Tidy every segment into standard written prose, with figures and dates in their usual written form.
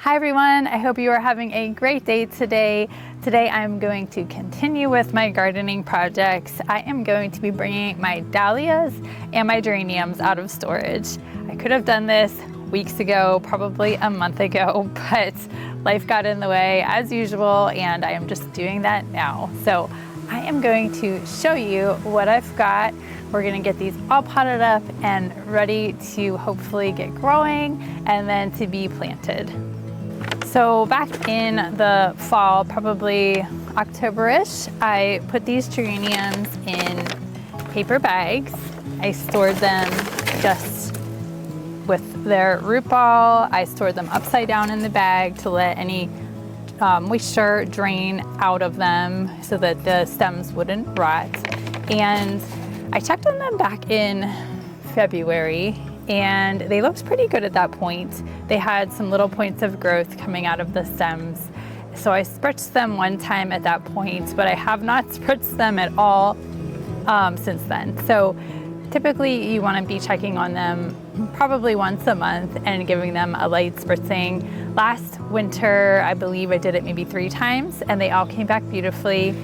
Hi everyone, I hope you are having a great day today. Today I'm going to continue with my gardening projects. I am going to be bringing my dahlias and my geraniums out of storage. I could have done this weeks ago, probably a month ago, but life got in the way as usual and I am just doing that now. So I am going to show you what I've got. We're gonna get these all potted up and ready to hopefully get growing and then to be planted. So back in the fall, probably October-ish, I put these geraniums in paper bags. I stored them just with their root ball. I stored them upside down in the bag to let any moisture drain out of them so that the stems wouldn't rot. And I checked on them back in February and they looked pretty good at that point. They had some little points of growth coming out of the stems. So I spritzed them one time at that point, but I have not spritzed them at all since then. So typically you want to be checking on them probably once a month and giving them a light spritzing. Last winter, I believe I did it maybe 3 times and they all came back beautifully.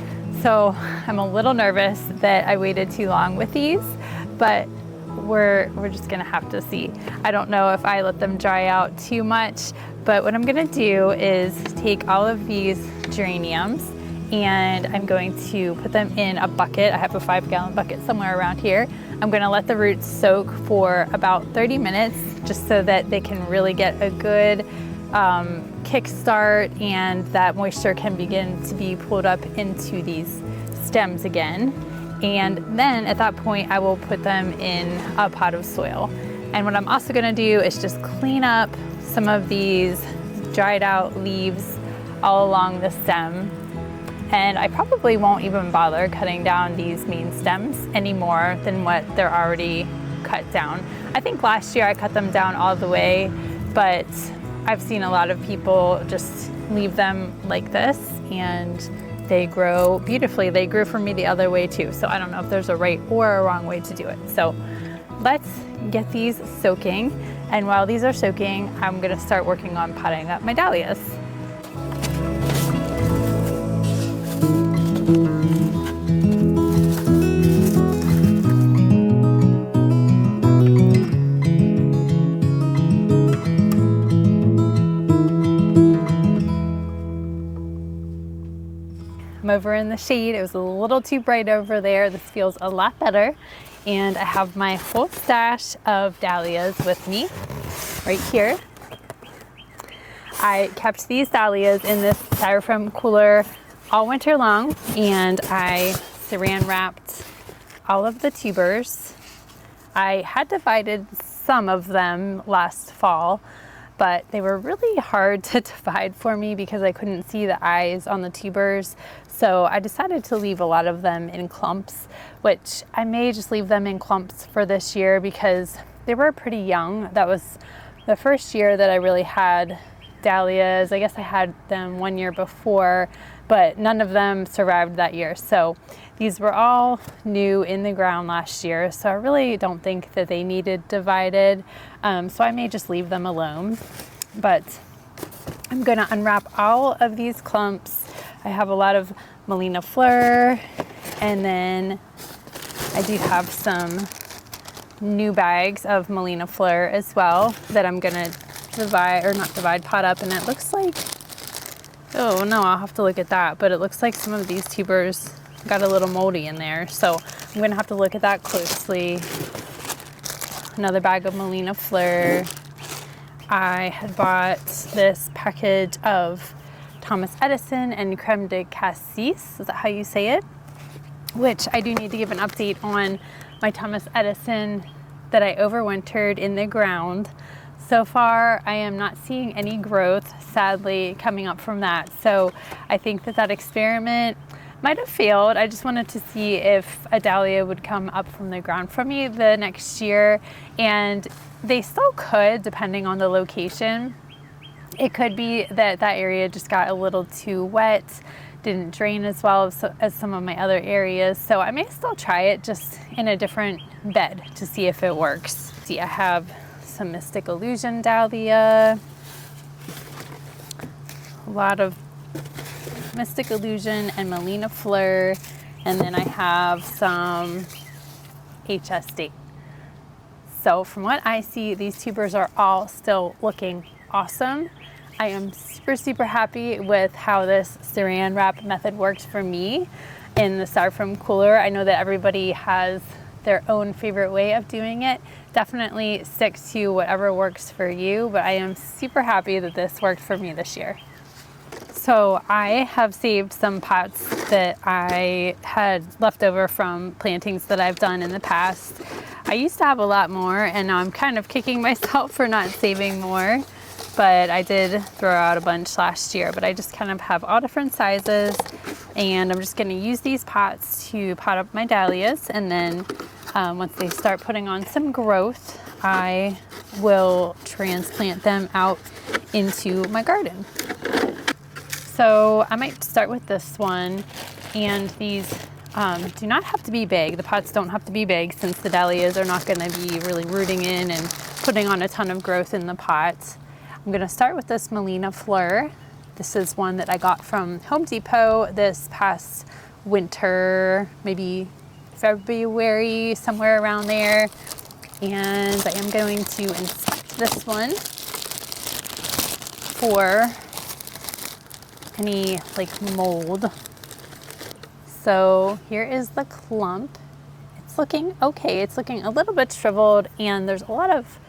So I'm a little nervous that I waited too long with these, but we're just gonna have to see. I don't know if I let them dry out too much, but what I'm gonna do is take all of these geraniums and I'm going to put them in a bucket. I have a 5-gallon bucket somewhere around here. I'm gonna let the roots soak for about 30 minutes just so that they can really get a good kickstart and that moisture can begin to be pulled up into these stems again. And then at that point, I will put them in a pot of soil. And what I'm also gonna do is just clean up some of these dried out leaves all along the stem. And I probably won't even bother cutting down these main stems any more than what they're already cut down. I think last year I cut them down all the way, but I've seen a lot of people just leave them like this and they grow beautifully. They grew for me the other way too. So I don't know if there's a right or a wrong way to do it. So let's get these soaking. And while these are soaking, I'm gonna start working on potting up my dahlias. I'm over in the shade. It was a little too bright over there. This feels a lot better. And I have my whole stash of dahlias with me right here. I kept these dahlias in this styrofoam cooler all winter long and I saran wrapped all of the tubers. I had divided some of them last fall, but they were really hard to divide for me because I couldn't see the eyes on the tubers. So I decided to leave a lot of them in clumps, which I may just leave them in clumps for this year because they were pretty young. That was the first year that I really had dahlias. I guess I had them 1 year before, but none of them survived that year. So these were all new in the ground last year. So I really don't think that they needed divided. So I may just leave them alone, but I'm gonna unwrap all of these clumps. I have a lot of Melina Fleur, and then I do have some new bags of Melina Fleur as well that I'm gonna pot up, and it looks like, oh no, I'll have to look at that, but it looks like some of these tubers got a little moldy in there, so I'm gonna have to look at that closely. Another bag of Melina Fleur. I had bought this package of Thomas Edison and Creme de Cassis, is that how you say it? Which I do need to give an update on my Thomas Edison that I overwintered in the ground. So far, I am not seeing any growth, sadly, coming up from that. So I think that experiment might have failed. I just wanted to see if a dahlia would come up from the ground for me the next year. And they still could, depending on the location. It could be that that area just got a little too wet, didn't drain as well as some of my other areas. So I may still try it just in a different bed to see if it works. See, I have some Mystic Illusion Dahlia. lot of Mystic Illusion and Melina Fleur, and then I have some HS Date. So from what I see, these tubers are all still looking awesome. I am super happy with how this saran wrap method works for me in the styrofoam cooler. I know that everybody has their own favorite way of doing it. Definitely stick to whatever works for you, but I am super happy that this worked for me this year. So I have saved some pots that I had left over from plantings that I've done in the past. I used to have a lot more, and now I'm kind of kicking myself for not saving more, but I did throw out a bunch last year. But I just kind of have all different sizes, and I'm just gonna use these pots to pot up my dahlias, and then once they start putting on some growth, I will transplant them out into my garden. So I might start with this one, and these do not have to be big. The pots don't have to be big, since the dahlias are not gonna be really rooting in and putting on a ton of growth in the pot. I'm gonna start with this Melina Fleur. This is one that I got from Home Depot this past winter, maybe February, somewhere around there. And I am going to inspect this one for any like mold. So here is the clump. It's looking okay. It's looking a little bit shriveled, and there's a lot of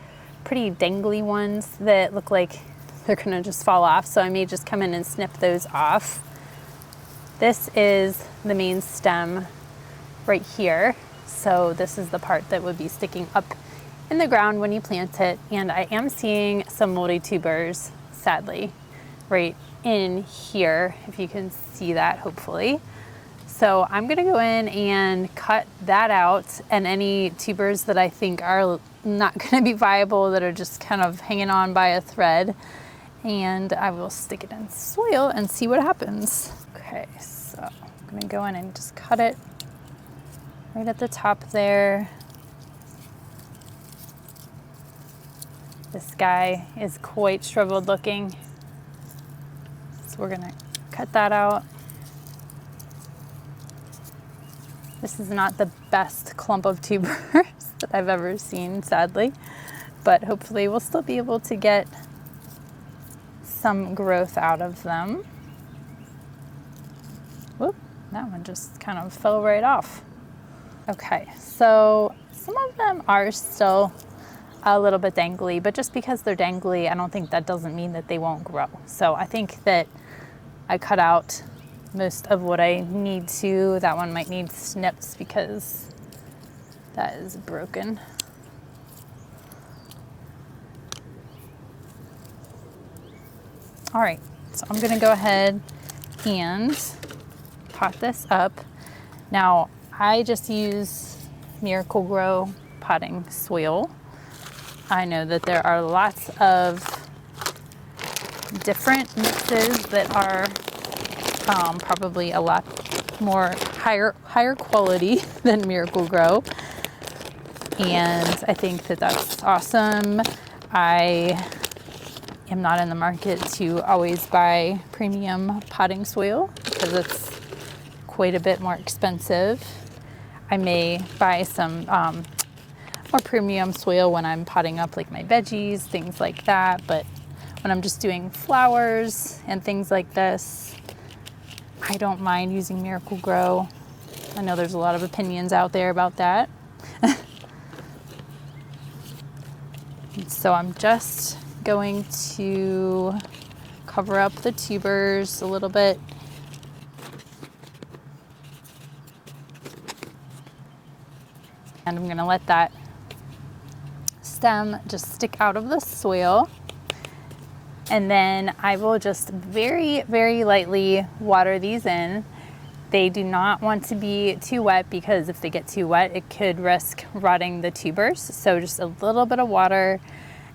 pretty dangly ones that look like they're gonna just fall off. So I may just come in and snip those off. This is the main stem right here. So this is the part that would be sticking up in the ground when you plant it. And I am seeing some moldy tubers, sadly, right in here, if you can see that, hopefully. So I'm gonna go in and cut that out, and any tubers that I think are not gonna be viable, that are just kind of hanging on by a thread, and I will stick it in soil and see what happens. Okay, so I'm gonna go in and just cut it right at the top there. This guy is quite shriveled looking, so we're gonna cut that out. This is not the best clump of tubers that I've ever seen, sadly, but hopefully we'll still be able to get some growth out of them. Whoop, that one just kind of fell right off. Okay, so some of them are still a little bit dangly, but just because they're dangly, I don't think that doesn't mean that they won't grow. So I think that I cut out most of what I need to. That one might need snips because that is broken. All right, so I'm gonna go ahead and pot this up. Now, I just use Miracle-Gro potting soil. I know that there are lots of different mixes that are probably a lot more higher quality than Miracle-Gro, and I think that that's awesome. I am not in the market to always buy premium potting soil because it's quite a bit more expensive. I may buy some more premium soil when I'm potting up like my veggies, things like that, but when I'm just doing flowers and things like this, I don't mind using Miracle-Gro. I know there's a lot of opinions out there about that. So I'm just going to cover up the tubers a little bit. And I'm gonna let that stem just stick out of the soil. And then I will just very, very lightly water these in. They do not want to be too wet because if they get too wet, it could risk rotting the tubers. So just a little bit of water.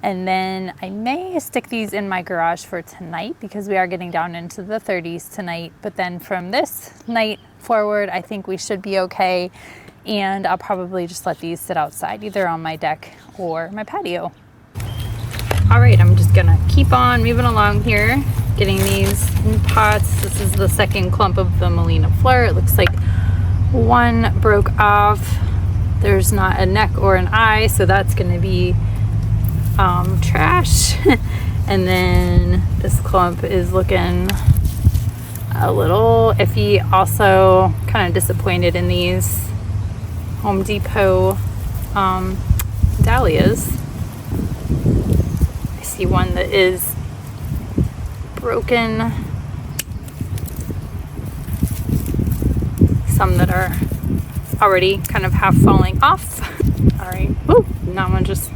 And then I may stick these in my garage for tonight because we are getting down into the 30s tonight. But then from this night forward, I think we should be okay. And I'll probably just let these sit outside, either on my deck or my patio. All right, I'm just gonna keep on moving along here, getting these in pots. This is the second clump of the Melina fleur. It looks like one broke off. There's not a neck or an eye, so that's going to be trash. And then this clump is looking a little iffy. Also kind of disappointed in these Home Depot dahlias. I see one that is broken. Some that are already kind of half falling off. All right, woo, that one just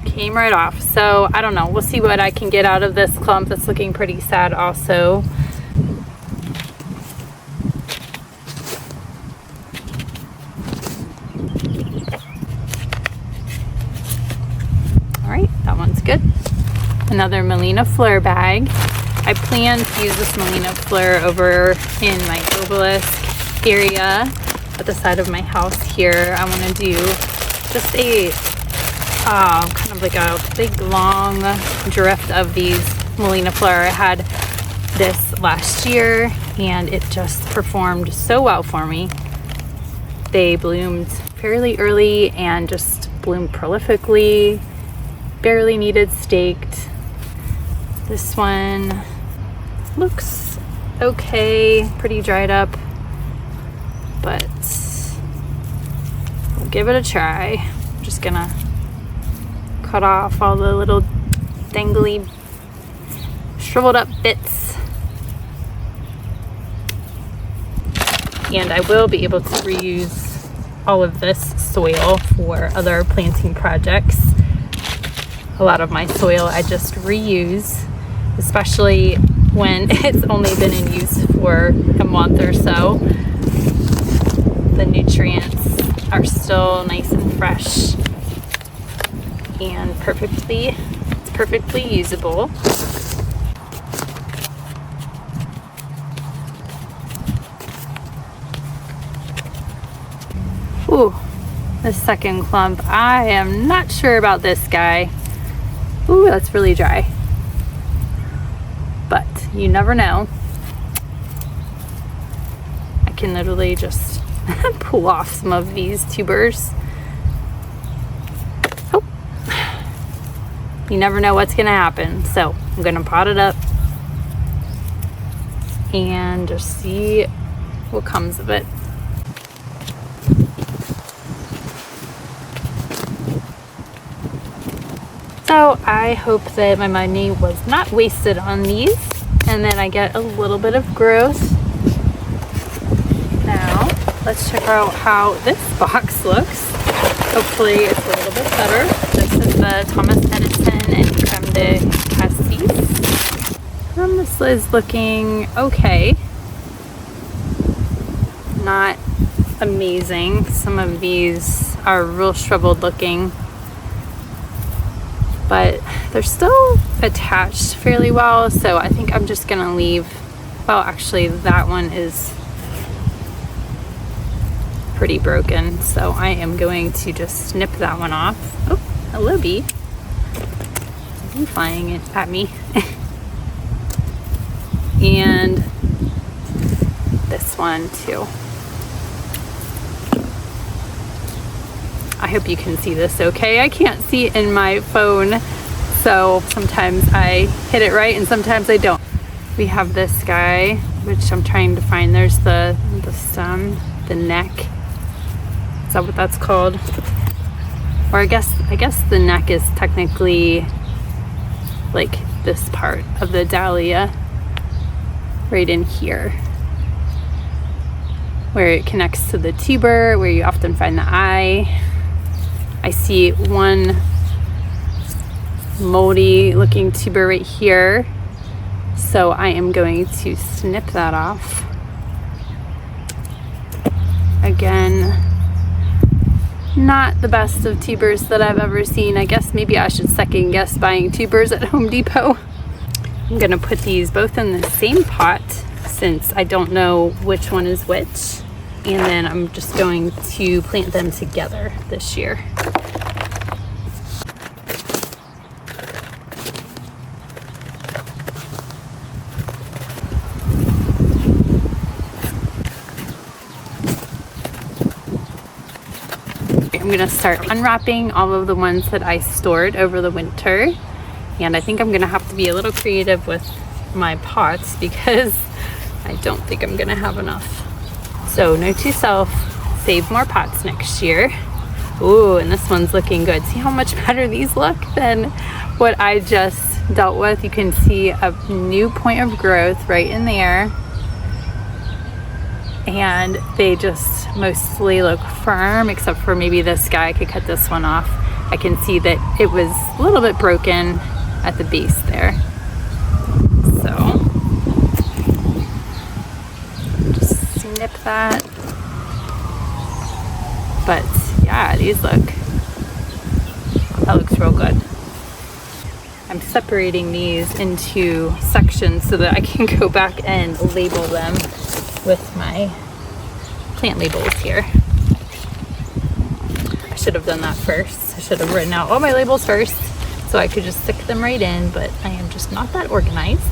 came right off. So I don't know, we'll see what I can get out of this clump. That's looking pretty sad also. All right, that one's good. Another Melina fleur bag. I plan to use this Melina fleur over in my obelisk area at the side of my house here. I want to do just a kind of like a big long drift of these Melina fleur. I had this last year and it just performed so well for me. They bloomed fairly early and just bloomed prolifically, barely needed staked. This one looks okay, pretty dried up, but we'll give it a try. I'm just gonna cut off all the little dangly, shriveled up bits. And I will be able to reuse all of this soil for other planting projects. A lot of my soil I just reuse, especially when it's only been in use for a month or so. The nutrients are still nice and fresh and it's perfectly usable. Ooh, the second clump. I am not sure about this guy. Ooh, that's really dry. But you never know. I can literally just pull off some of these tubers. Oh, you never know what's gonna happen. So I'm gonna pot it up and just see what comes of it. So I hope that my money was not wasted on these and that I get a little bit of growth. Now let's check out how this box looks. Hopefully it's a little bit better. This is the Thomas Edison and Creme de Cassis. This is looking okay. Not amazing. Some of these are real shriveled looking, but they're still attached fairly well, so I think I'm just gonna leave. Well, actually that one is pretty broken, so I am going to just snip that one off. Oh, hello bee. You flying it at me. And this one too. I hope you can see this okay. I can't see it in my phone, so sometimes I hit it right and sometimes I don't. We have this guy, which I'm trying to find. There's the stem, the neck. Is that what that's called? Or I guess the neck is technically like this part of the dahlia right in here, where it connects to the tuber, where you often find the eye. I see one moldy looking tuber right here, so I am going to snip that off. Again, not the best of tubers that I've ever seen. I guess maybe I should second guess buying tubers at Home Depot. I'm gonna put these both in the same pot since I don't know which one is which. And then I'm just going to plant them together this year. I'm gonna start unwrapping all of the ones that I stored over the winter. And I think I'm gonna have to be a little creative with my pots because I don't think I'm gonna have enough. So note to self, save more pots next year. Ooh, and this one's looking good. See how much better these look than what I just dealt with? You can see a new point of growth right in there. And they just mostly look firm, except for maybe this guy. I could cut this one off. I can see that it was a little bit broken at the base there. So just snip that. But yeah, these look, that looks real good. I'm separating these into sections so that I can go back and label them with my plant labels here. I should have done that first. I should have written out all my labels first so I could just stick them right in, but I am just not that organized.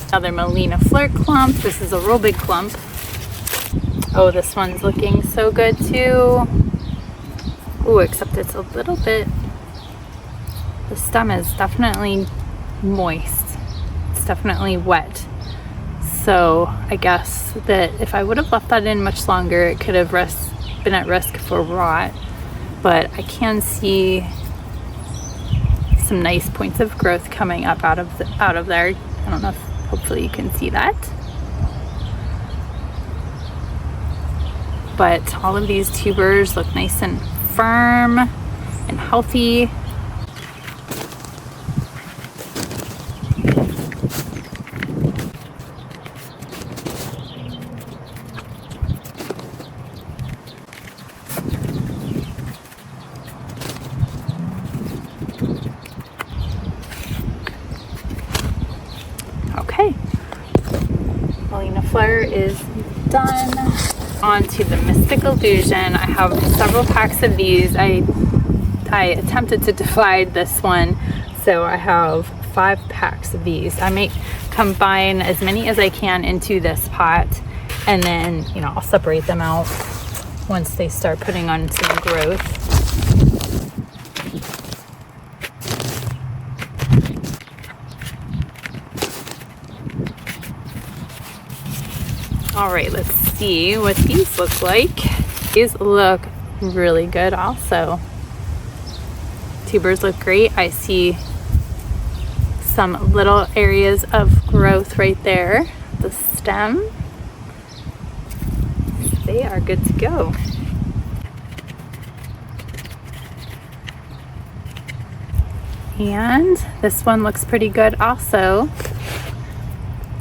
Another Melina Flirt clump. This is a real big clump. Oh, this one's looking so good too. Ooh, except it's a little bit, the stem is definitely moist. It's definitely wet. So I guess that if I would have left that in much longer, it could have been at risk for rot. But I can see some nice points of growth coming up out of there. I don't know if hopefully you can see that. But all of these tubers look nice and firm and healthy. Okay, Melina Flare is done. On to the Mystic Illusion. I have several packs of these. I attempted to divide this one, so I have 5 packs of these. I may combine as many as I can into this pot, and then, you know, I'll separate them out once they start putting on some growth. All right, let's see what these look like. These look really good also. Tubers look great. I see some little areas of growth right there. The stem. They are good to go. And this one looks pretty good also.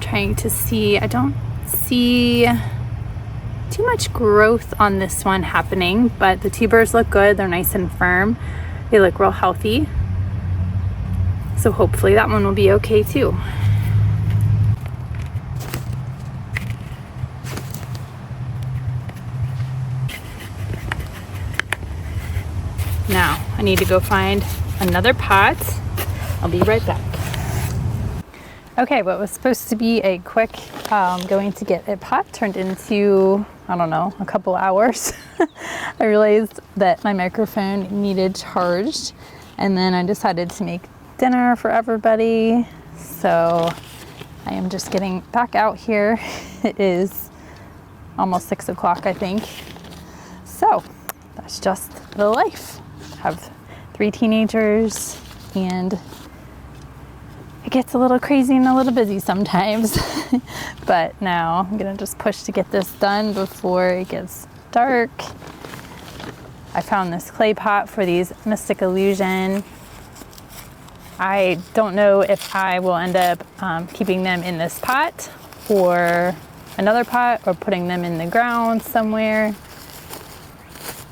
Trying to see, I don't see too much growth on this one happening, but the tubers look good. They're nice and firm. They look real healthy. So hopefully that one will be okay too. Now I need to go find another pot. I'll be right back. Okay, what was supposed to be a quick going to get a pot turned into, I don't know, a couple hours. I realized that my microphone needed charged, and then I decided to make dinner for everybody. So I am just getting back out here. It is almost 6 o'clock, I think. So that's just the life. I have 3 teenagers, and it gets a little crazy and a little busy sometimes. But now I'm gonna just push to get this done before it gets dark. I found this clay pot for these Mystic Illusion. I don't know if I will end up keeping them in this pot or another pot, or putting them in the ground somewhere,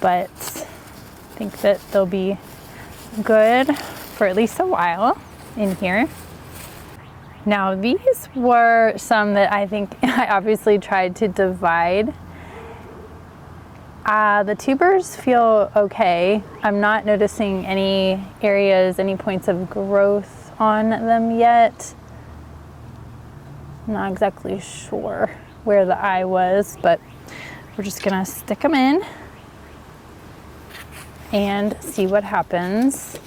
but I think that they'll be good for at least a while in here. Now these were some that I think I obviously tried to divide. The tubers feel okay. I'm not noticing any areas, any points of growth on them yet. I'm not exactly sure where the eye was, but we're just gonna stick them in and see what happens,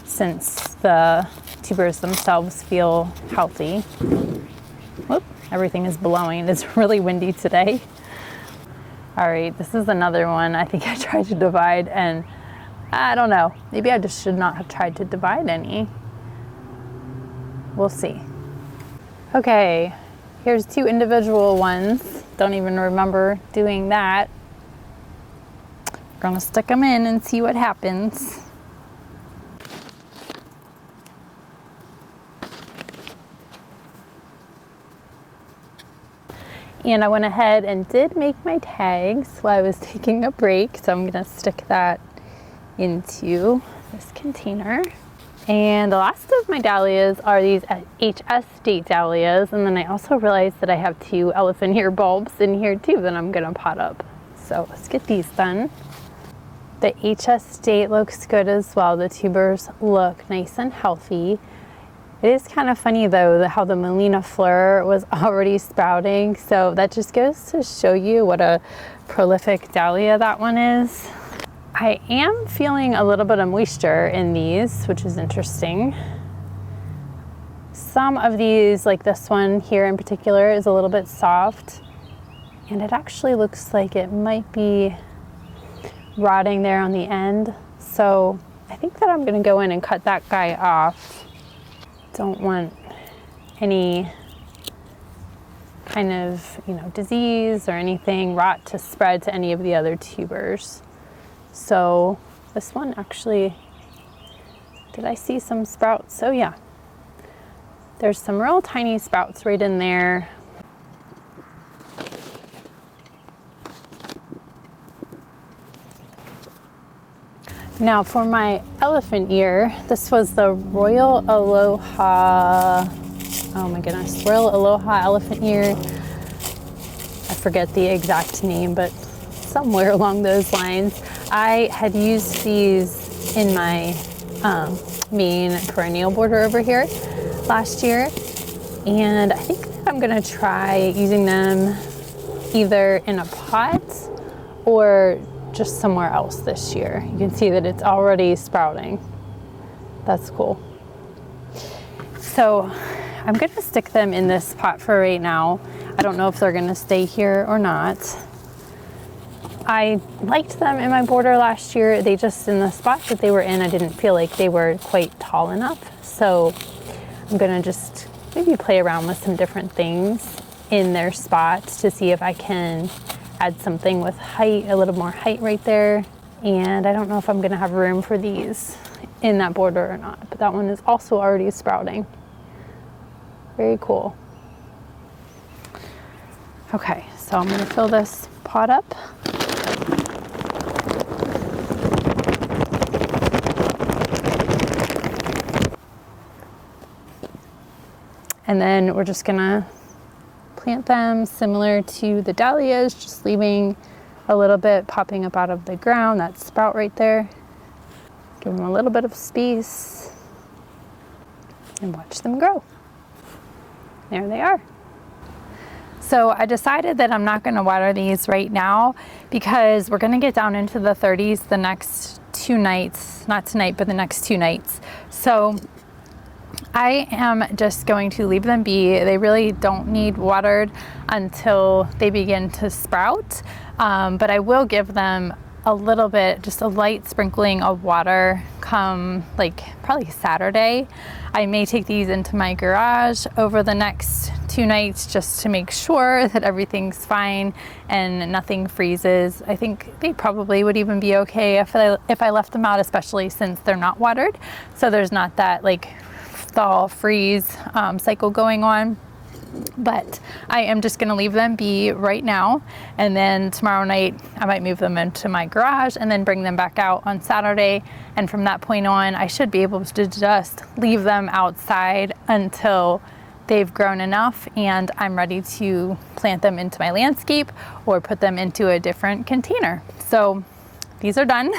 since the tubers themselves feel healthy. Whoop, everything is blowing. It's really windy today. All right, this is another one. I think I tried to divide and I don't know. Maybe I just should not have tried to divide any. We'll see. Okay, here's two individual ones. Don't even remember doing that. Gonna stick them in and see what happens. And I went ahead and did make my tags while I was taking a break. So I'm gonna stick that into this container. And the last of my dahlias are these HS date dahlias. And then I also realized that I have 2 elephant ear bulbs in here too that I'm gonna pot up. So let's get these done. The HS date looks good as well. The tubers look nice and healthy. It is kind of funny though how the Melina Fleur was already sprouting, so that just goes to show you what a prolific dahlia that one is. I am feeling a little bit of moisture in these, which is interesting. Some of these, like this one here in particular, is a little bit soft, and it actually looks like it might be rotting there on the end. So I think that I'm gonna go in and cut that guy off. Don't want any kind of, disease or anything, rot to spread to any of the other tubers. So this one actually, did I see some sprouts? Oh yeah, there's some real tiny sprouts right in there. Now for my elephant ear, this was the Royal Aloha, oh my goodness, Royal Aloha elephant ear. I forget the exact name, but somewhere along those lines. I had used these in my main perennial border over here last year, and I think I'm gonna try using them either in a pot or just somewhere else this year. You can see that it's already sprouting. That's cool. So I'm gonna stick them in this pot for right now. I don't know if they're gonna stay here or not. I liked them in my border last year. They just, in the spot that they were in, I didn't feel like they were quite tall enough. So I'm gonna just maybe play around with some different things in their spots to see if I can add something with height, a little more height right there. And I don't know if I'm gonna have room for these in that border or not, but that one is also already sprouting. Very cool. Okay, so I'm gonna fill this pot up. And then we're just gonna plant them similar to the dahlias, just leaving a little bit popping up out of the ground, that sprout right there. Give them a little bit of space and watch them grow. There they are. So I decided that I'm not gonna water these right now because we're gonna get down into the 30s the next 2 nights, not tonight, but the next 2 nights. So I am just going to leave them be. They really don't need watered until they begin to sprout, but I will give them a little bit, just a light sprinkling of water come like probably Saturday. I may take these into my garage over the next 2 nights just to make sure that everything's fine and nothing freezes. I think they probably would even be okay if I left them out, especially since they're not watered. So there's not that like thaw freeze cycle going on. But I am just gonna leave them be right now, and then tomorrow night I might move them into my garage and then bring them back out on Saturday, and from that point on I should be able to just leave them outside until they've grown enough and I'm ready to plant them into my landscape or put them into a different container. So these are done.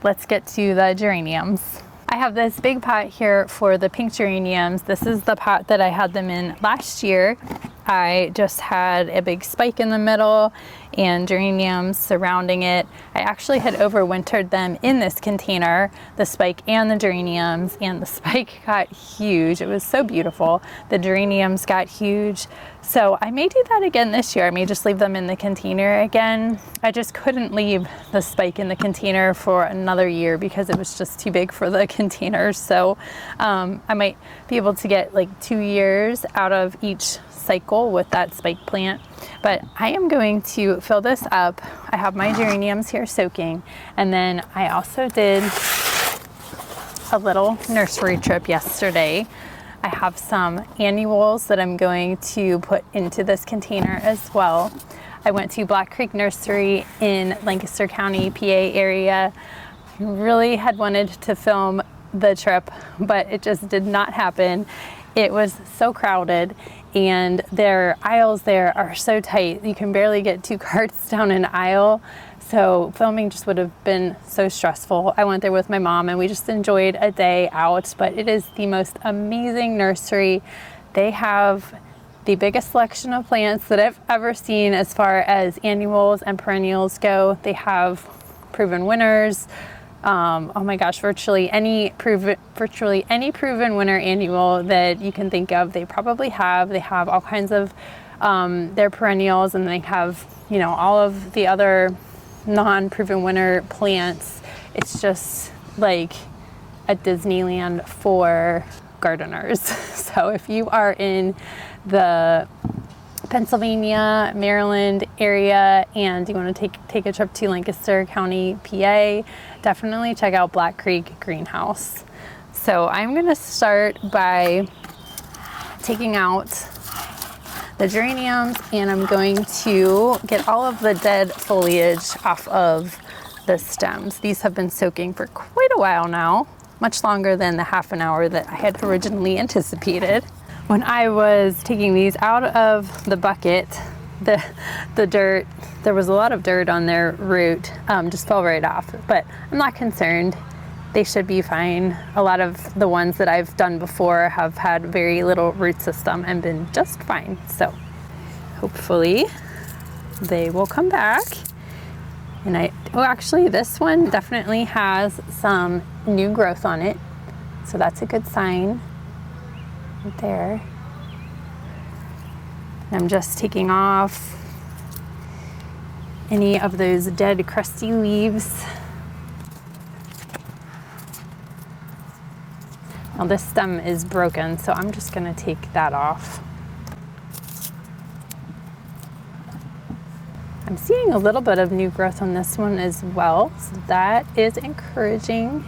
Let's get to the geraniums. I have this big pot here for the pink geraniums. This is the pot that I had them in last year. I just had a big spike in the middle and geraniums surrounding it. I actually had overwintered them in this container, the spike and the geraniums, and the spike got huge. It was so beautiful. The geraniums got huge. So I may do that again this year. I may just leave them in the container again. I just couldn't leave the spike in the container for another year because it was just too big for the containers. So I might be able to get like 2 years out of each cycle with that spike plant. But I am going to fill this up. I have my geraniums here soaking, and then I also did a little nursery trip yesterday. I have some annuals that I'm going to put into this container as well. I went to Black Creek Nursery in Lancaster County, PA area. I really had wanted to film the trip, but it just did not happen. It was so crowded, and their aisles there are so tight. You can barely get 2 carts down an aisle. So filming just would have been so stressful. I went there with my mom and we just enjoyed a day out, but it is the most amazing nursery. They have the biggest selection of plants that I've ever seen as far as annuals and perennials go. They have proven winners. Oh my gosh, virtually any proven winner annual that you can think of, they probably have. They have all kinds of their perennials, and they have, you know, all of the other non-proven winner plants. It's just like a Disneyland for gardeners. So if you are in the Pennsylvania, Maryland area and you want to take a trip to Lancaster County, PA, definitely check out Black Creek Greenhouse. So I'm going to start by taking out the geraniums, and I'm going to get all of the dead foliage off of the stems. These have been soaking for quite a while now, much longer than the half an hour that I had originally anticipated. When I was taking these out of the bucket, the dirt, there was a lot of dirt on their root, just fell right off, but I'm not concerned. They should be fine. A lot of the ones that I've done before have had very little root system and been just fine. So hopefully they will come back. And actually this one definitely has some new growth on it. So that's a good sign right there. I'm just taking off any of those dead crusty leaves. Now this stem is broken, so I'm just going to take that off. I'm seeing a little bit of new growth on this one as well, so that is encouraging.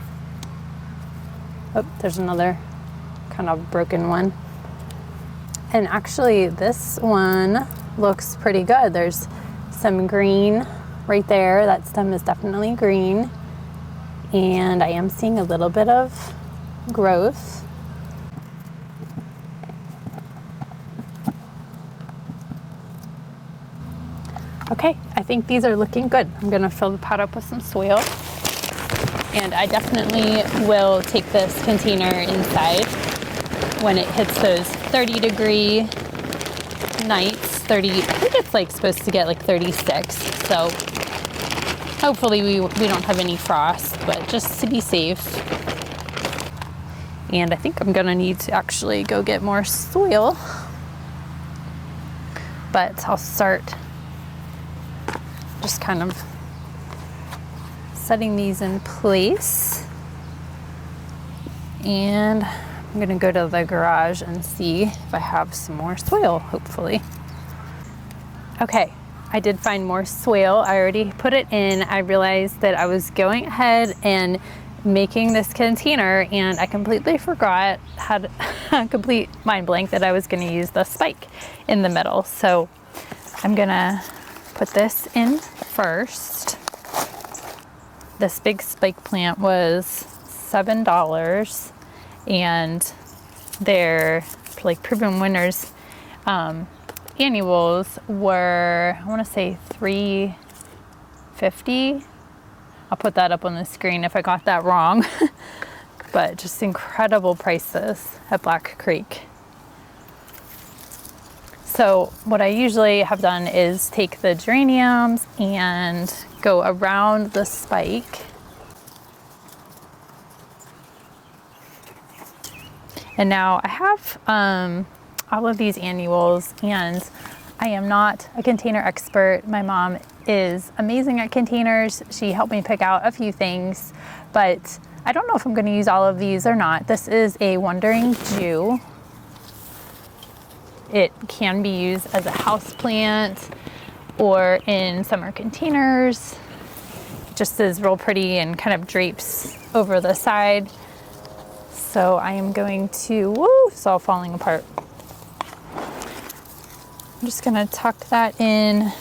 Oh, there's another kind of broken one. And actually this one looks pretty good. There's some green right there. That stem is definitely green. And I am seeing a little bit of growth. Okay, I think these are looking good. I'm gonna fill the pot up with some soil. And I definitely will take this container inside when it hits those 30-degree nights. I think it's like supposed to get like 36. So hopefully we don't have any frost, but just to be safe. And I think I'm gonna need to actually go get more soil, but I'll start just kind of setting these in place. And I'm gonna go to the garage and see if I have some more soil, hopefully. Okay, I did find more soil. I already put it in. I realized that I was going ahead and making this container, and I completely forgot, had a complete mind blank that I was gonna use the spike in the middle. So I'm gonna put this in first. This big spike plant was $7, and their like proven winners annuals were, I want to say $3.50. I'll put that up on the screen if I got that wrong. but just incredible prices at Black Creek. So what I usually have done is take the geraniums and go around the spike. And now I have all of these annuals, and I am not a container expert. My mom is amazing at containers. She helped me pick out a few things, but I don't know if I'm going to use all of these or not. This is a Wandering Jew. It can be used as a house plant or in summer containers. Just is real pretty and kind of drapes over the side. So I am going to, woo, it's all falling apart. I'm just gonna tuck that in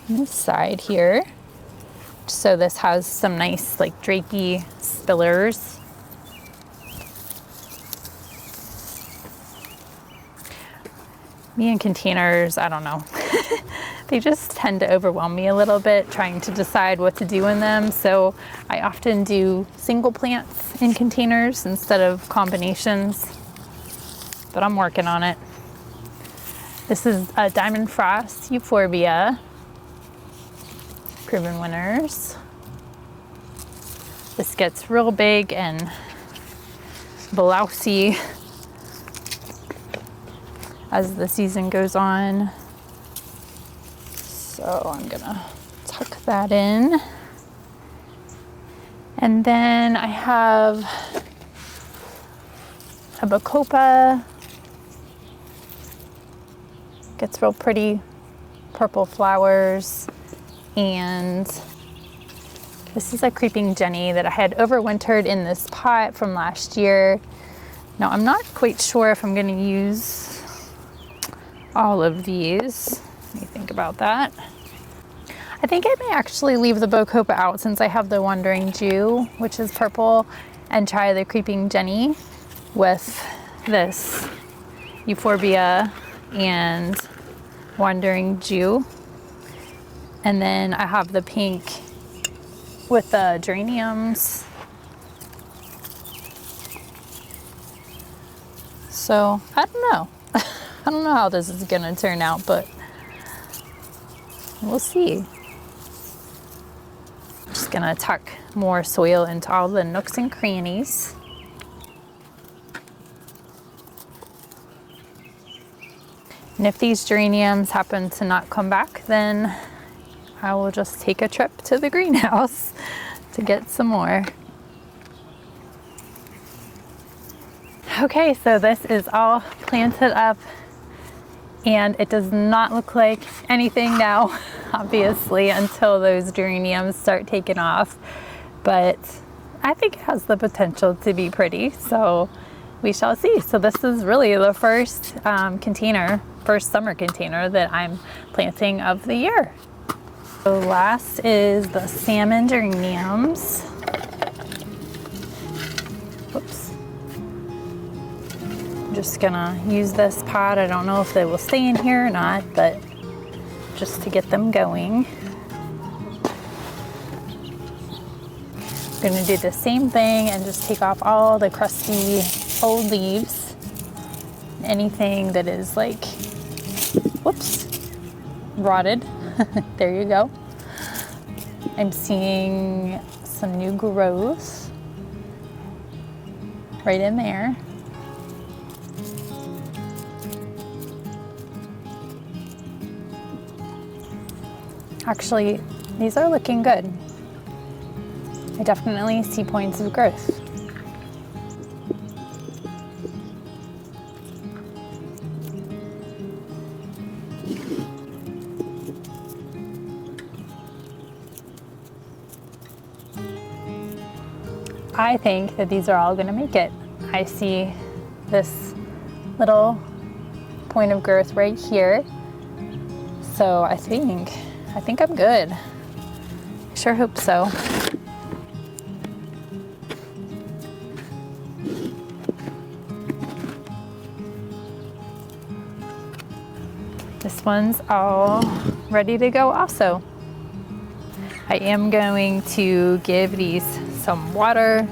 this side here. So this has some nice like drapey spillers. Me and containers, I don't know. They just tend to overwhelm me a little bit trying to decide what to do in them. So I often do single plants in containers instead of combinations, but I'm working on it. This is a Diamond Frost Euphorbia, proven winners. This gets real big and blousy as the season goes on. So I'm gonna tuck that in. And then I have a Bacopa. Gets real pretty purple flowers. And this is a Creeping Jenny that I had overwintered in this pot from last year. Now I'm not quite sure if I'm gonna use all of these. Let me think about that. I think I may actually leave the Bacopa out since I have the Wandering Jew, which is purple, and try the Creeping Jenny with this Euphorbia and Wandering Jew. And then I have the pink with the geraniums. So I don't know. I don't know how this is gonna turn out, but we'll see. I'm just gonna tuck more soil into all the nooks and crannies. And if these geraniums happen to not come back, then I will just take a trip to the greenhouse to get some more. Okay, so this is all planted up, and it does not look like anything now, obviously, until those geraniums start taking off. But I think it has the potential to be pretty, so we shall see. So this is really the first first summer container that I'm planting of the year. So last is the salmon geraniums. Whoops. I'm just gonna use this pot. I don't know if they will stay in here or not, but just to get them going. I'm gonna do the same thing and just take off all the crusty old leaves. Anything that is like, whoops, rotted. There you go. I'm seeing some new growth right in there. Actually, these are looking good. I definitely see points of growth. I think that these are all going to make it. I see this little point of growth right here. So I think I'm good. I sure hope so. This one's all ready to go also. I am going to give these some water.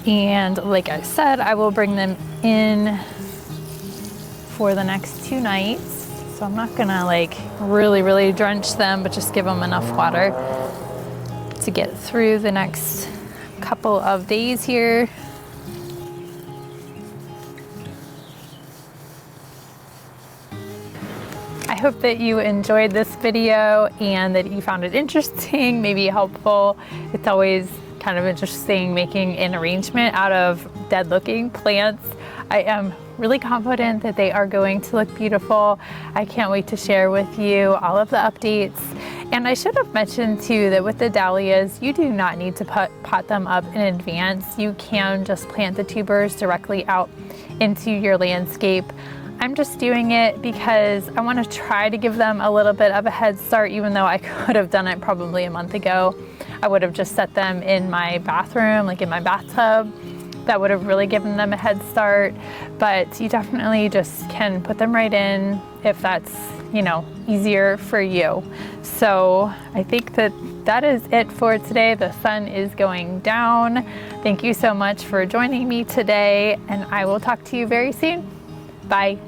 And like I said, I will bring them in for the next 2 nights. So I'm not gonna like really drench them, but just give them enough water to get through the next couple of days here. I hope that you enjoyed this video and that you found it interesting, maybe helpful. It's always kind of interesting making an arrangement out of dead looking plants. I am really confident that they are going to look beautiful. I can't wait to share with you all of the updates. And I should have mentioned too that with the dahlias, you do not need to pot them up in advance. You can just plant the tubers directly out into your landscape. I'm just doing it because I want to try to give them a little bit of a head start, even though I could have done it probably a month ago. I would have just set them in my bathroom, like in my bathtub. That would have really given them a head start, but you definitely just can put them right in if that's, you know, easier for you. So I think that that is it for today. The sun is going down. Thank you so much for joining me today, and I will talk to you very soon. Bye.